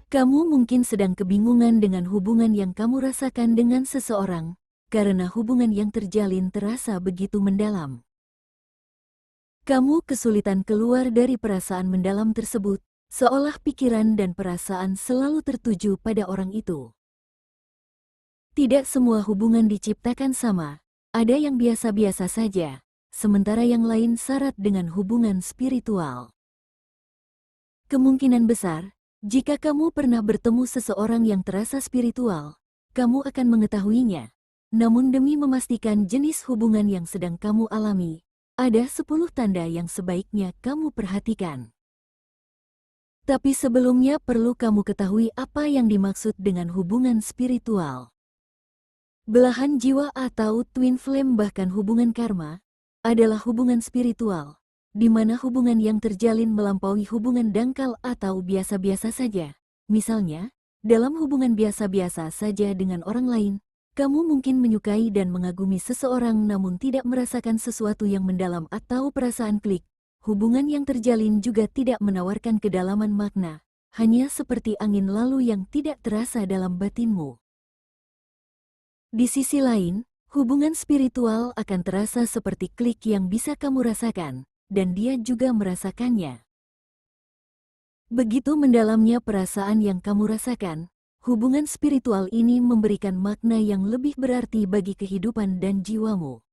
Kamu mungkin sedang kebingungan dengan hubungan yang kamu rasakan dengan seseorang, karena hubungan yang terjalin terasa begitu mendalam. Kamu kesulitan keluar dari perasaan mendalam tersebut, seolah pikiran dan perasaan selalu tertuju pada orang itu. Tidak semua hubungan diciptakan sama, ada yang biasa-biasa saja, sementara yang lain syarat dengan hubungan spiritual. Kemungkinan besar, jika kamu pernah bertemu seseorang yang terasa spiritual, kamu akan mengetahuinya. Namun demi memastikan jenis hubungan yang sedang kamu alami, ada 10 tanda yang sebaiknya kamu perhatikan. Tapi sebelumnya perlu kamu ketahui apa yang dimaksud dengan hubungan spiritual. Belahan jiwa atau twin flame bahkan hubungan karma, adalah hubungan spiritual, di mana hubungan yang terjalin melampaui hubungan dangkal atau biasa-biasa saja. Misalnya, dalam hubungan biasa-biasa saja dengan orang lain, kamu mungkin menyukai dan mengagumi seseorang namun tidak merasakan sesuatu yang mendalam atau perasaan klik. Hubungan yang terjalin juga tidak menawarkan kedalaman makna, hanya seperti angin lalu yang tidak terasa dalam batinmu. Di sisi lain, hubungan spiritual akan terasa seperti klik yang bisa kamu rasakan, dan dia juga merasakannya. Begitu mendalamnya perasaan yang kamu rasakan, hubungan spiritual ini memberikan makna yang lebih berarti bagi kehidupan dan jiwamu.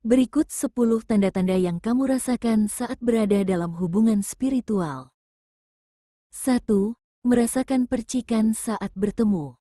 Berikut 10 tanda-tanda yang kamu rasakan saat berada dalam hubungan spiritual. 1. Merasakan percikan saat bertemu.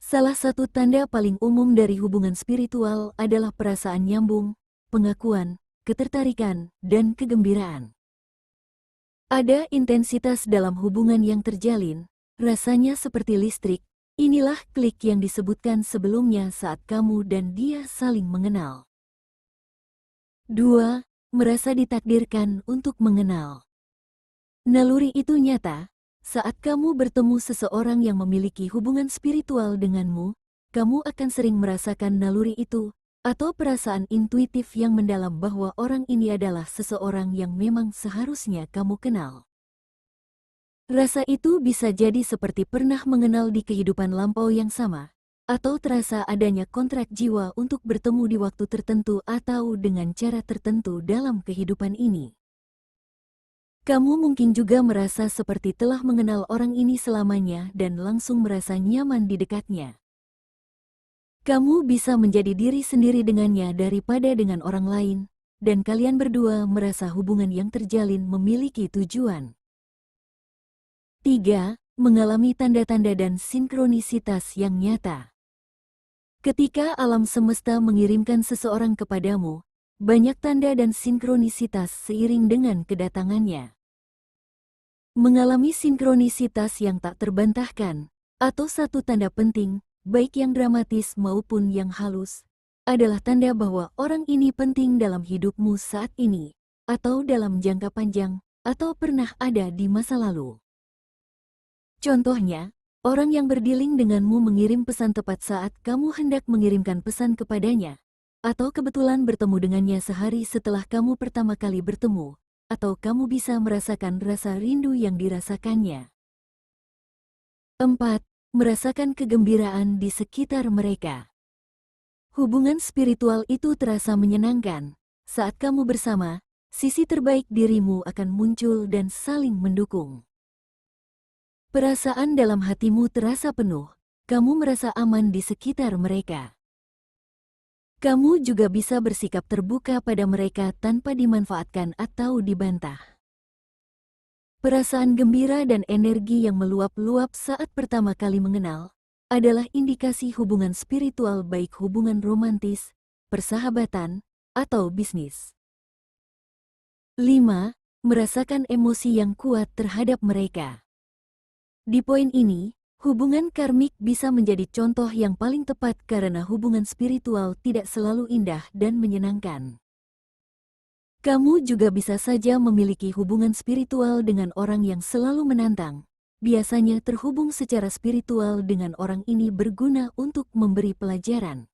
Salah satu tanda paling umum dari hubungan spiritual adalah perasaan nyambung, pengakuan, ketertarikan, dan kegembiraan. Ada intensitas dalam hubungan yang terjalin, rasanya seperti listrik. Inilah klik yang disebutkan sebelumnya saat kamu dan dia saling mengenal. 2. Merasa ditakdirkan untuk mengenal. Naluri itu nyata. Saat kamu bertemu seseorang yang memiliki hubungan spiritual denganmu, kamu akan sering merasakan naluri itu, atau perasaan intuitif yang mendalam bahwa orang ini adalah seseorang yang memang seharusnya kamu kenal. Rasa itu bisa jadi seperti pernah mengenal di kehidupan lampau yang sama, atau terasa adanya kontrak jiwa untuk bertemu di waktu tertentu atau dengan cara tertentu dalam kehidupan ini. Kamu mungkin juga merasa seperti telah mengenal orang ini selamanya dan langsung merasa nyaman di dekatnya. Kamu bisa menjadi diri sendiri dengannya daripada dengan orang lain, dan kalian berdua merasa hubungan yang terjalin memiliki tujuan. 3. Mengalami tanda-tanda dan sinkronisitas yang nyata. Ketika alam semesta mengirimkan seseorang kepadamu, banyak tanda dan sinkronisitas seiring dengan kedatangannya. Mengalami sinkronisitas yang tak terbantahkan, atau satu tanda penting, baik yang dramatis maupun yang halus, adalah tanda bahwa orang ini penting dalam hidupmu saat ini, atau dalam jangka panjang, atau pernah ada di masa lalu. Contohnya, orang yang berdealing denganmu mengirim pesan tepat saat kamu hendak mengirimkan pesan kepadanya, atau kebetulan bertemu dengannya sehari setelah kamu pertama kali bertemu, atau kamu bisa merasakan rasa rindu yang dirasakannya. 4. Merasakan kegembiraan di sekitar mereka. Hubungan spiritual itu terasa menyenangkan. Saat kamu bersama, sisi terbaik dirimu akan muncul dan saling mendukung. Perasaan dalam hatimu terasa penuh, kamu merasa aman di sekitar mereka. Kamu juga bisa bersikap terbuka pada mereka tanpa dimanfaatkan atau dibantah. Perasaan gembira dan energi yang meluap-luap saat pertama kali mengenal adalah indikasi hubungan spiritual baik hubungan romantis, persahabatan, atau bisnis. 5. Merasakan emosi yang kuat terhadap mereka. Di poin ini, hubungan karmik bisa menjadi contoh yang paling tepat karena hubungan spiritual tidak selalu indah dan menyenangkan. Kamu juga bisa saja memiliki hubungan spiritual dengan orang yang selalu menantang. Biasanya terhubung secara spiritual dengan orang ini berguna untuk memberi pelajaran.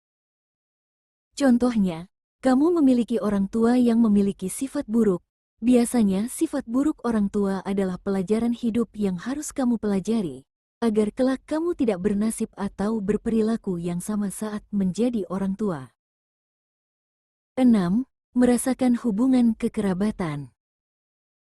Contohnya, kamu memiliki orang tua yang memiliki sifat buruk, Biasanya sifat buruk orang tua adalah pelajaran hidup yang harus kamu pelajari, agar kelak kamu tidak bernasib atau berperilaku yang sama saat menjadi orang tua. 6. Merasakan hubungan kekerabatan.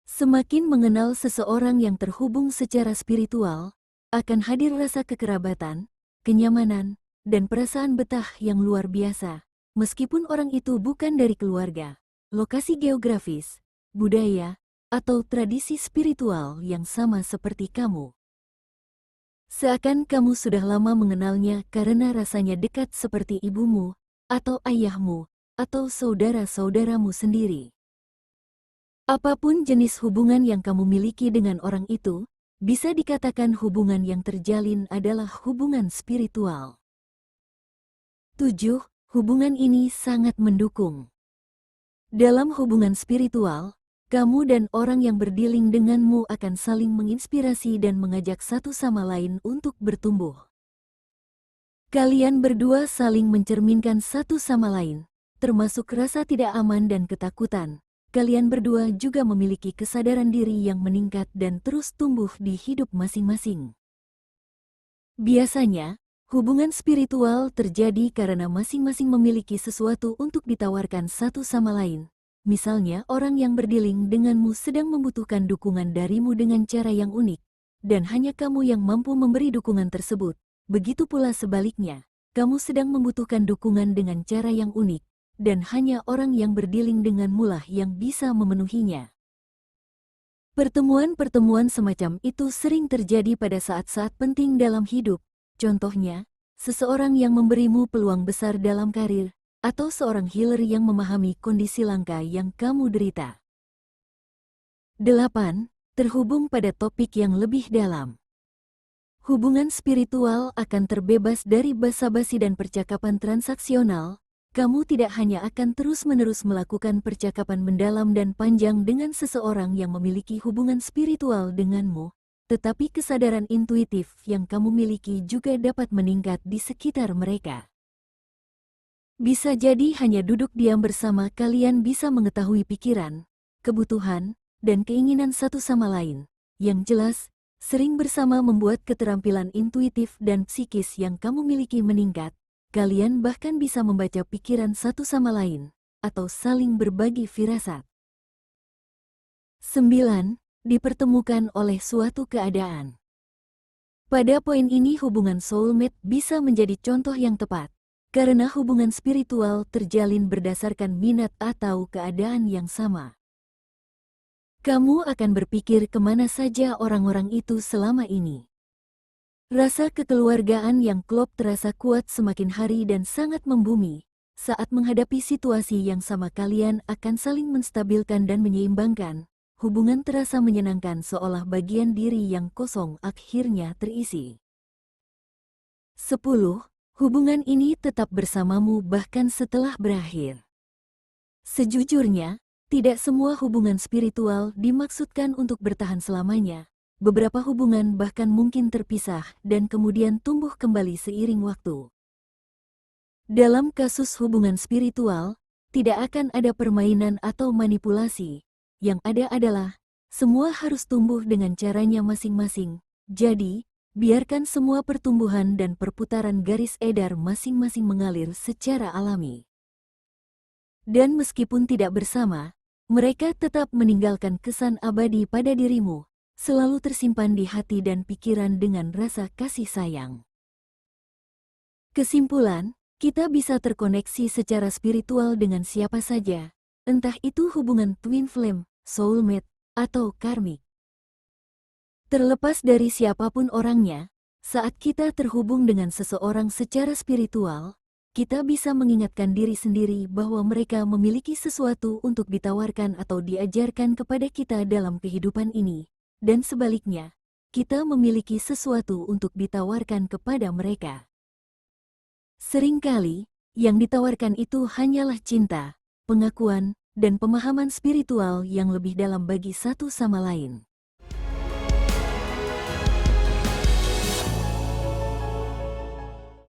Semakin mengenal seseorang yang terhubung secara spiritual, akan hadir rasa kekerabatan, kenyamanan, dan perasaan betah yang luar biasa, meskipun orang itu bukan dari keluarga, lokasi geografis, budaya, atau tradisi spiritual yang sama seperti kamu. Seakan kamu sudah lama mengenalnya karena rasanya dekat seperti ibumu, atau ayahmu, atau saudara-saudaramu sendiri. Apapun jenis hubungan yang kamu miliki dengan orang itu, bisa dikatakan hubungan yang terjalin adalah hubungan spiritual. 7. Hubungan ini sangat mendukung. Dalam hubungan spiritual, kamu dan orang yang berdiling denganmu akan saling menginspirasi dan mengajak satu sama lain untuk bertumbuh. Kalian berdua saling mencerminkan satu sama lain, termasuk rasa tidak aman dan ketakutan. Kalian berdua juga memiliki kesadaran diri yang meningkat dan terus tumbuh di hidup masing-masing. Biasanya, hubungan spiritual terjadi karena masing-masing memiliki sesuatu untuk ditawarkan satu sama lain. Misalnya, orang yang berdiling denganmu sedang membutuhkan dukungan darimu dengan cara yang unik, dan hanya kamu yang mampu memberi dukungan tersebut. Begitu pula sebaliknya, kamu sedang membutuhkan dukungan dengan cara yang unik, dan hanya orang yang berdiling denganmu lah yang bisa memenuhinya. Pertemuan-pertemuan semacam itu sering terjadi pada saat-saat penting dalam hidup. Contohnya, seseorang yang memberimu peluang besar dalam karir, atau seorang healer yang memahami kondisi langka yang kamu derita. 8. Terhubung pada topik yang lebih dalam. Hubungan spiritual akan terbebas dari basa-basi dan percakapan transaksional. Kamu tidak hanya akan terus-menerus melakukan percakapan mendalam dan panjang dengan seseorang yang memiliki hubungan spiritual denganmu, tetapi kesadaran intuitif yang kamu miliki juga dapat meningkat di sekitar mereka. Bisa jadi hanya duduk diam bersama kalian bisa mengetahui pikiran, kebutuhan, dan keinginan satu sama lain. Yang jelas, sering bersama membuat keterampilan intuitif dan psikis yang kamu miliki meningkat. Kalian bahkan bisa membaca pikiran satu sama lain, atau saling berbagi firasat. 9. Dipertemukan oleh suatu keadaan. Pada poin ini hubungan soulmate bisa menjadi contoh yang tepat, karena hubungan spiritual terjalin berdasarkan minat atau keadaan yang sama. Kamu akan berpikir kemana saja orang-orang itu selama ini. Rasa kekeluargaan yang klop terasa kuat semakin hari dan sangat membumi. Saat menghadapi situasi yang sama kalian akan saling menstabilkan dan menyeimbangkan. Hubungan terasa menyenangkan seolah bagian diri yang kosong akhirnya terisi. 10. Hubungan ini tetap bersamamu bahkan setelah berakhir. Sejujurnya, tidak semua hubungan spiritual dimaksudkan untuk bertahan selamanya. Beberapa hubungan bahkan mungkin terpisah dan kemudian tumbuh kembali seiring waktu. Dalam kasus hubungan spiritual, tidak akan ada permainan atau manipulasi. Yang ada adalah, semua harus tumbuh dengan caranya masing-masing. Jadi, biarkan semua pertumbuhan dan perputaran garis edar masing-masing mengalir secara alami. Dan meskipun tidak bersama, mereka tetap meninggalkan kesan abadi pada dirimu, selalu tersimpan di hati dan pikiran dengan rasa kasih sayang. Kesimpulan, kita bisa terkoneksi secara spiritual dengan siapa saja, entah itu hubungan twin flame, soulmate, atau karmik. Terlepas dari siapapun orangnya, saat kita terhubung dengan seseorang secara spiritual, kita bisa mengingatkan diri sendiri bahwa mereka memiliki sesuatu untuk ditawarkan atau diajarkan kepada kita dalam kehidupan ini. Dan sebaliknya, kita memiliki sesuatu untuk ditawarkan kepada mereka. Seringkali, yang ditawarkan itu hanyalah cinta, pengakuan, dan pemahaman spiritual yang lebih dalam bagi satu sama lain.